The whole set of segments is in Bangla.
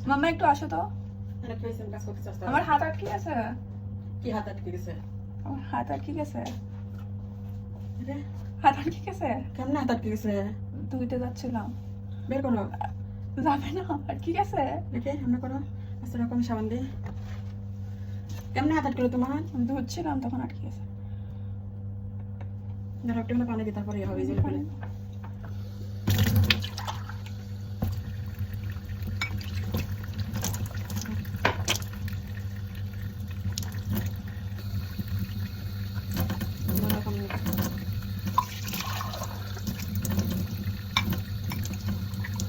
মাম্মা একটু আসো তো। আমার হাত আটকে গেছে। কি হাত আটকে গেছে? আমার হাত আটকে গেছে। হাত আটকে গেছে। কেমনে হাত আটকে গেছে? ধুইতে যাচ্ছিলাম। বের করো। যাবে না, আটকে গেছে। দেখে এমনি করো, আস্তে রকম সাবান দিয়ে। কেমনে হাত আটকে তোমার? আমি ধুচ্ছিলাম তখন আটকে গেছে। ধরো একটু পানি দিয়ে তারপরে হবে যে পানি।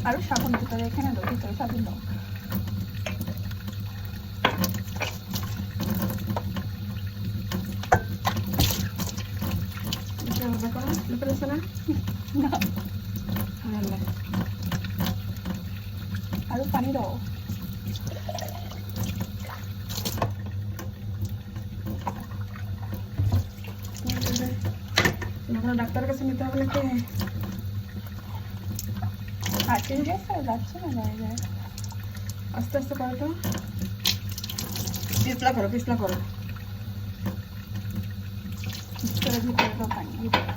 আরো সাবান ভিতরে এখানে দাও, ভিতরে সাবান দাও। আরো পানি দাও। ডাক্তারের কাছে নিতে হবে নাকি? আটকে গেছে, যাচ্ছে না জায়গায়। আস্তে আস্তে করো তো, পিছলা করো, পিছলা করো। ভিতরে ভিতরে দাও পানি, ভিতরে।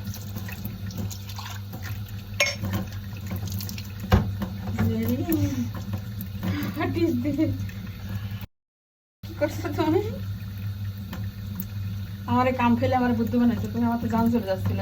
কি করছো তুমি? আমার কাম ফেলে আমার বুদ্ধি বানাইছো তুমি, আমার তো জান চলে যাচ্ছিল।